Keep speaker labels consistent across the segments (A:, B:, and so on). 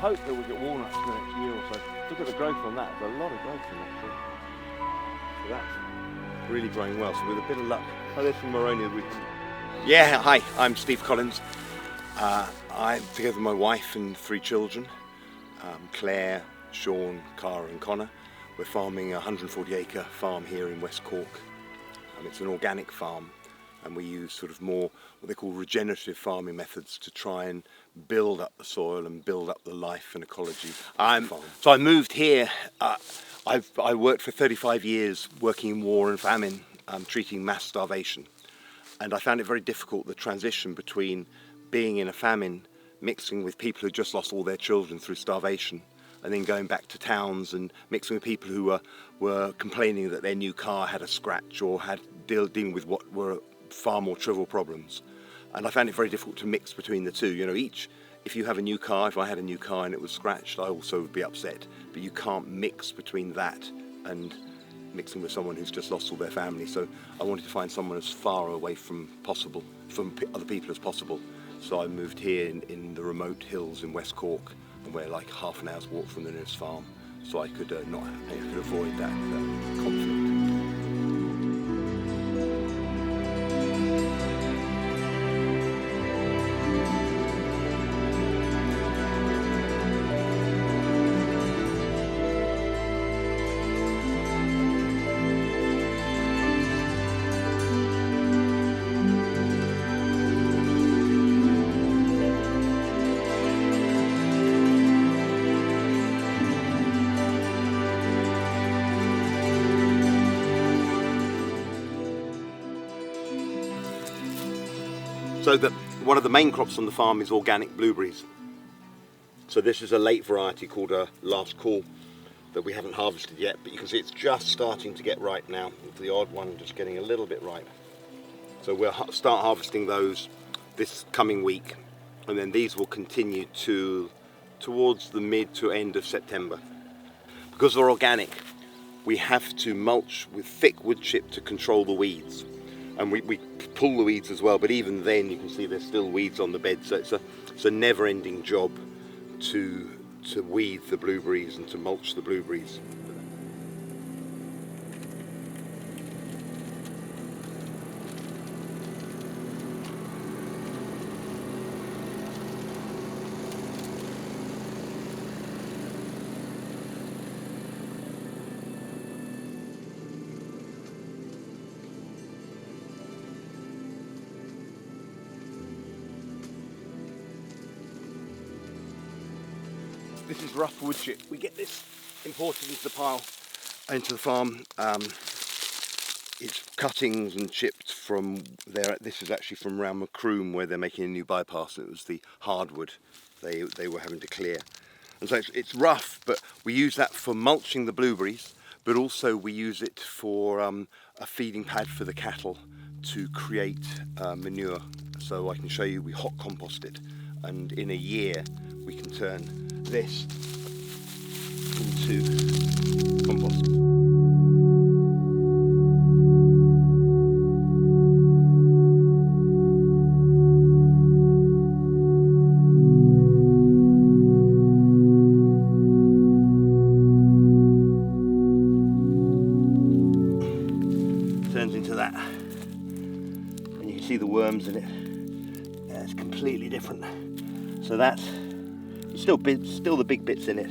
A: hope that we'll get walnuts in the next year or so. Look at the growth on that. There's a lot of growth in that tree. So that's really growing well. So with a bit of luck. Oh, there's some Moronia roots. Yeah, hi, I'm Steve Collins. I'm together with my wife and 3 children, Claire, Sean, Cara and Connor. We're farming a 140-acre farm here in West Cork. It's an organic farm, and we use sort of more what they call regenerative farming methods to try and build up the soil and build up the life and ecology of the farm. So I moved here. I worked for 35 years working in war and famine, treating mass starvation. And I found it very difficult, the transition between being in a famine, mixing with people who just lost all their children through starvation, and then going back to towns and mixing with people who were complaining that their new car had a scratch or had dealing with what were far more trivial problems. And I found it very difficult to mix between the two. You know, if you have a new car, if I had a new car and it was scratched, I also would be upset. But you can't mix between that and mixing with someone who's just lost all their family. So I wanted to find someone as far away from other people as possible. So I moved here in the remote hills in West Cork, and we're like half an hour's walk from the nearest farm, so I could avoid that conflict. So one of the main crops on the farm is organic blueberries. So this is a late variety called a last call that we haven't harvested yet, but you can see it's just starting to get ripe now, with the odd one just getting a little bit ripe. So we'll start harvesting those this coming week, and then these will continue towards the mid to end of September. Because they're organic, we have to mulch with thick wood chip to control the weeds. And we pull the weeds as well, but even then you can see there's still weeds on the bed, so it's a never-ending job to weed the blueberries and to mulch the blueberries. This is rough wood chip. We get this imported into the pile, into the farm. It's cuttings and chipped from there. This is actually from around Macroom, where they're making a new bypass. It was the hardwood they were having to clear. And so it's rough, but we use that for mulching the blueberries, but also we use it for a feeding pad for the cattle to create manure. So I can show you, we hot compost it, and in a year we can turn this into compost. Turns into that, and you can see the worms in it. Yeah, it's completely different. So that's still the big bits in it,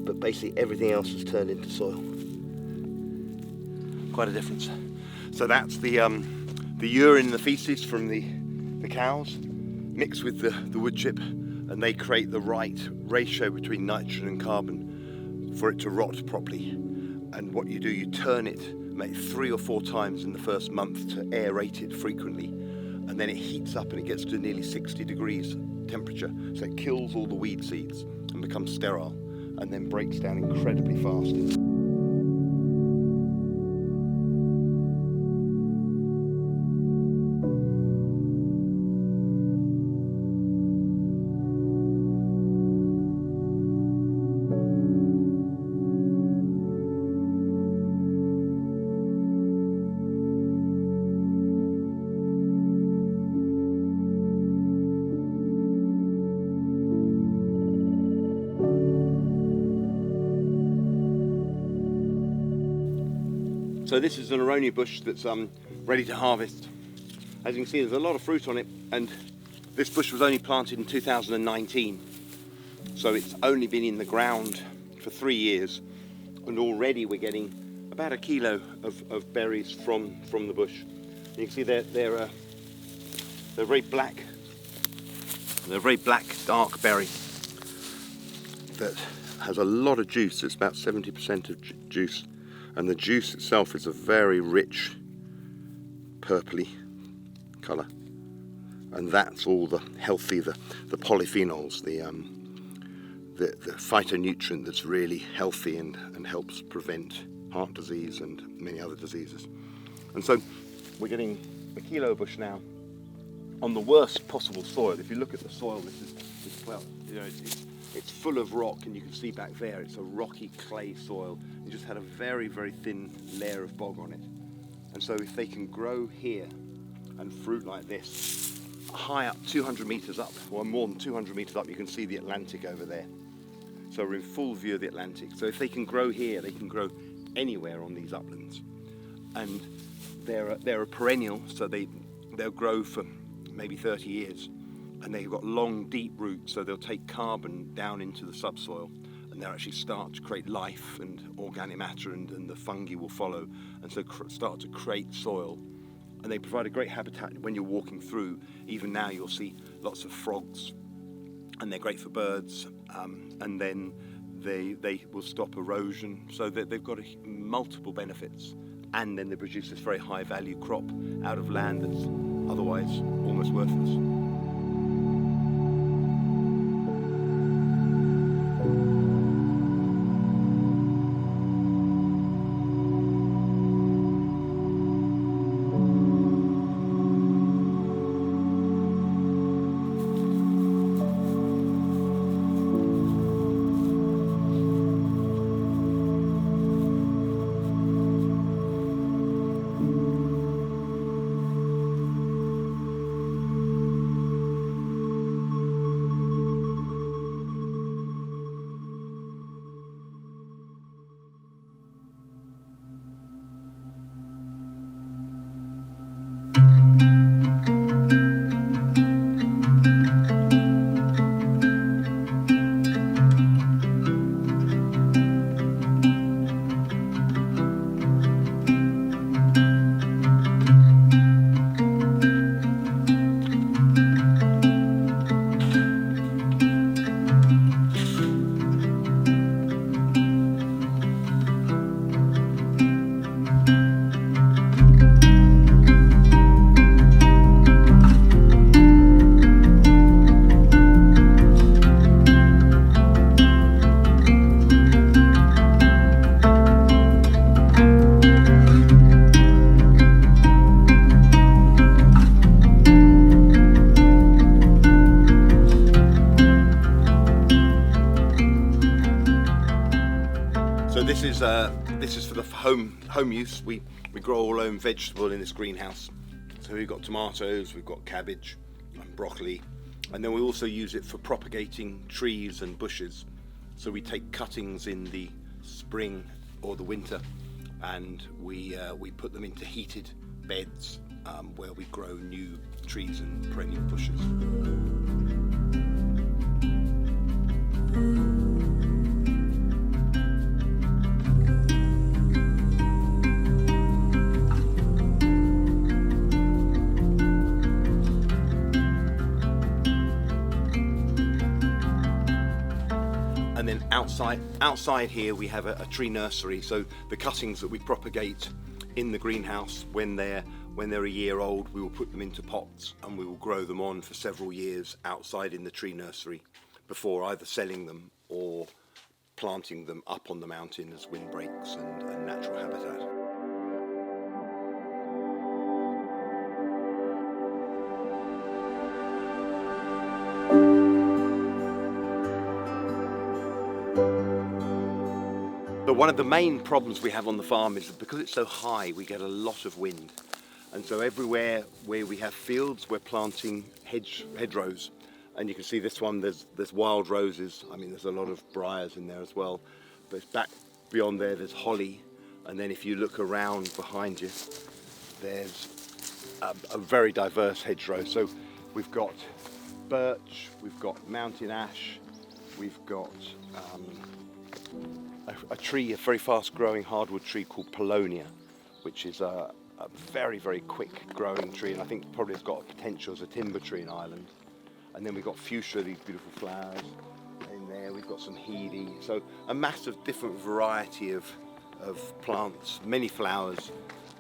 A: but basically everything else has turned into soil. Quite a difference. So that's the urine and the feces from the cows mixed with the wood chip, and they create the right ratio between nitrogen and carbon for it to rot properly. And what you do, you turn it maybe 3 or 4 times in the first month to aerate it frequently, and then it heats up and it gets to nearly 60 degrees temperature, so it kills all the weed seeds and becomes sterile, and then breaks down incredibly fast. So this is an aronia bush that's ready to harvest. As you can see, there's a lot of fruit on it, and this bush was only planted in 2019. So it's only been in the ground for 3 years, and already we're getting about a kilo of berries from the bush. And you can see they're very black. They're a very black, dark berry that has a lot of juice. It's about 70% of juice, and the juice itself is a very rich purpley colour, and that's all the healthy, the polyphenols, the phytonutrient that's really healthy and helps prevent heart disease and many other diseases. And so we're getting a kilo bush now on the worst possible soil. If you look at the soil, well, you know, it's full of rock, and you can see back there it's a rocky clay soil. You just had a very, very thin layer of bog on it. And so if they can grow here and fruit like this, high up, 200 metres up, or more than 200 metres up, you can see the Atlantic over there. So we're in full view of the Atlantic. So if they can grow here, they can grow anywhere on these uplands. And they're a perennial, so they'll grow for maybe 30 years. And they've got long, deep roots, so they'll take carbon down into the subsoil, and they'll actually start to create life and organic matter, and the fungi will follow, and so start to create soil. And they provide a great habitat when you're walking through. Even now you'll see lots of frogs, and they're great for birds, and then they will stop erosion, so that they've got multiple benefits. And then they produce this very high value crop out of land that's otherwise almost worthless. This is for the home use. We grow our own vegetable in this greenhouse. So we've got tomatoes, we've got cabbage and broccoli, and then we also use it for propagating trees and bushes. So we take cuttings in the spring or the winter, and we put them into heated beds where we grow new trees and perennial bushes. And then outside here we have a tree nursery. So the cuttings that we propagate in the greenhouse, when they're a year old, we will put them into pots and we will grow them on for several years outside in the tree nursery before either selling them or planting them up on the mountain as windbreaks and natural habitat. But one of the main problems we have on the farm is that because it's so high, we get a lot of wind. And so everywhere where we have fields, we're planting hedgerows. And you can see this one, there's wild roses. I mean, there's a lot of briars in there as well. But back beyond there, there's holly. And then if you look around behind you, there's a very diverse hedgerow. So we've got birch, we've got mountain ash, we've got a tree, a very fast growing hardwood tree called Paulownia, which is a very, very quick growing tree, and I think probably has got a potential as a timber tree in Ireland. And then we've got fuchsia, these beautiful flowers in there. We've got some heedy, so a massive different variety of plants, many flowers,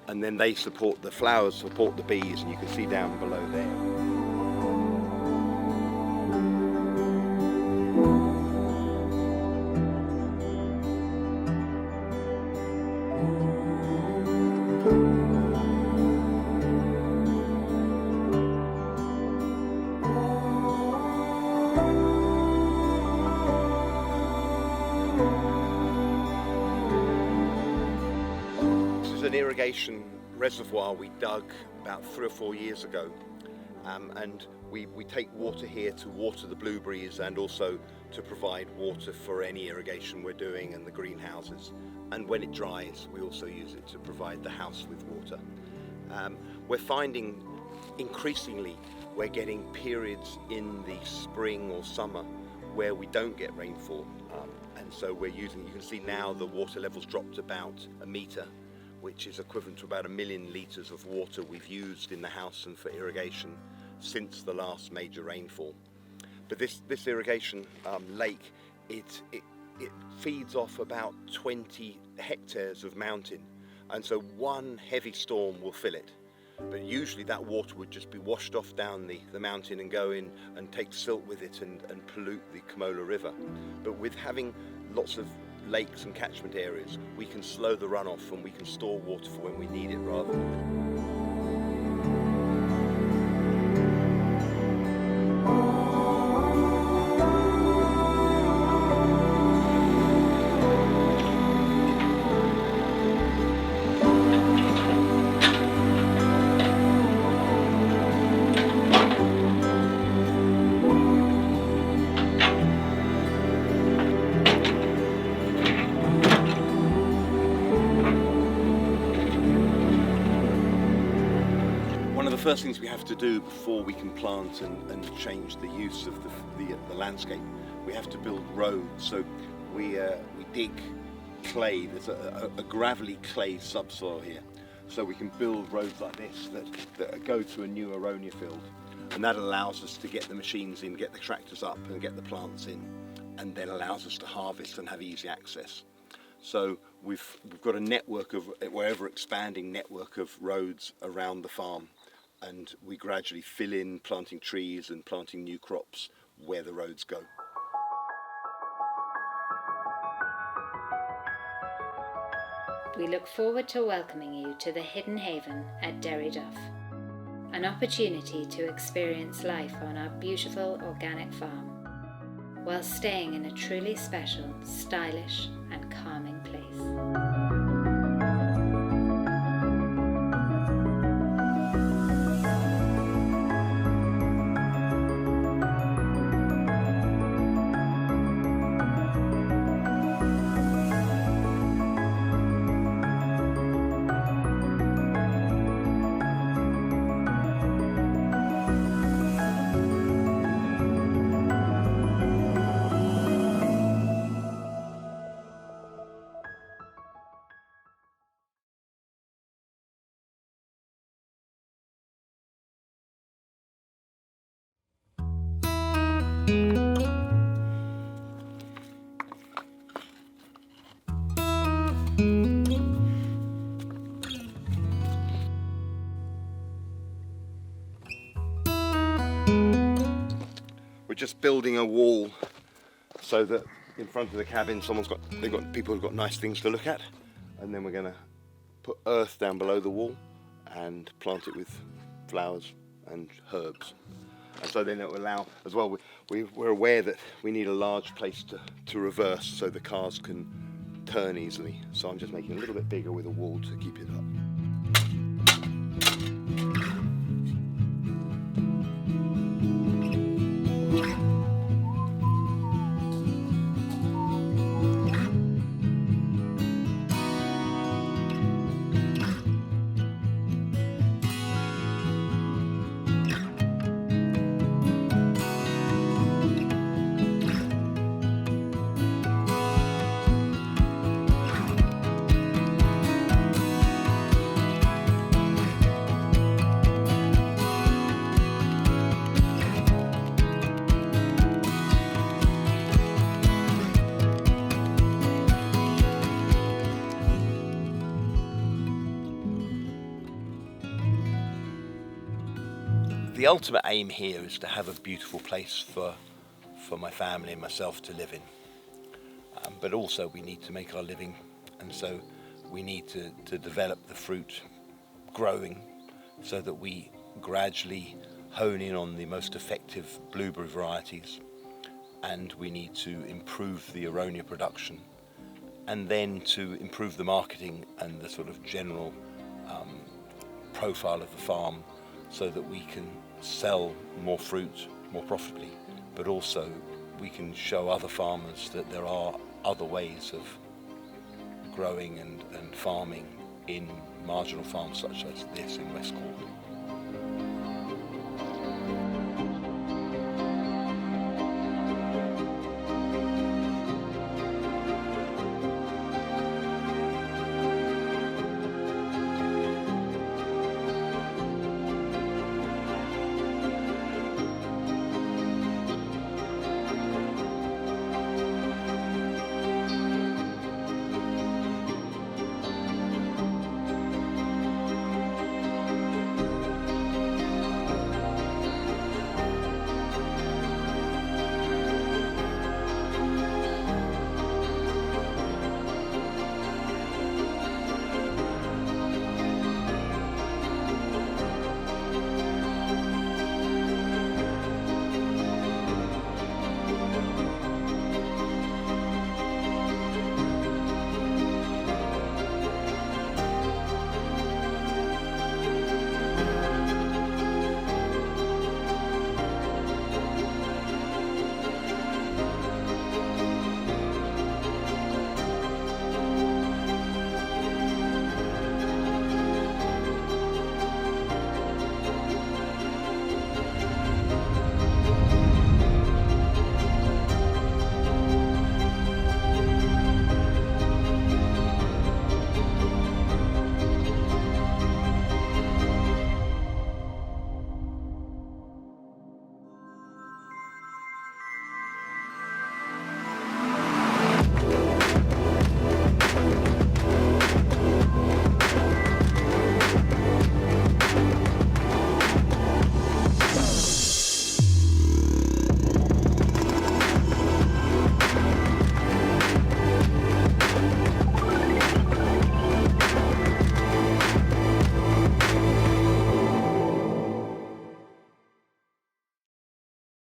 A: and then they support, the flowers support the bees, and you can see down below there. An irrigation reservoir we dug about 3 or 4 years ago, and we take water here to water the blueberries and also to provide water for any irrigation we're doing and the greenhouses, and when it dries we also use it to provide the house with water. We're finding increasingly we're getting periods in the spring or summer where we don't get rainfall, and so we're using, you can see now the water levels dropped about a metre, which is equivalent to about 1 million litres of water we've used in the house and for irrigation since the last major rainfall. But this irrigation lake, it feeds off about 20 hectares of mountain, and so one heavy storm will fill it. But usually that water would just be washed off down the mountain and go in and take silt with it and pollute the Comola River. But with having lots of lakes and catchment areas, we can slow the runoff and we can store water for when we need it rather than... The first things we have to do before we can plant and change the use of the landscape, we have to build roads. So we dig clay. There's a gravelly clay subsoil here, so we can build roads like this that go to a new aronia field, and that allows us to get the machines in, get the tractors up and get the plants in, and then allows us to harvest and have easy access. So we've got a network of, we're ever expanding network of roads around the farm, and we gradually fill in planting trees and planting new crops where the roads go.
B: We look forward to welcoming you to the Hidden Haven at Derry Duff, an opportunity to experience life on our beautiful organic farm, while staying in a truly special, stylish and calming place.
A: We're just building a wall so that in front of the cabin people have got nice things to look at, and then we're going to put earth down below the wall and plant it with flowers and herbs. And so then it will allow as well, we're aware that we need a large place to reverse so the cars can turn easily, so I'm just making it a little bit bigger with a wall to keep it up. the ultimate aim here is to have a beautiful place for my family and myself to live in. But also we need to make our living, and so we need to develop the fruit growing so that we gradually hone in on the most effective blueberry varieties, and we need to improve the aronia production, and then to improve the marketing and the sort of general profile of the farm so that we can sell more fruit more profitably, but also we can show other farmers that there are other ways of growing and farming in marginal farms such as this in West Cornwall.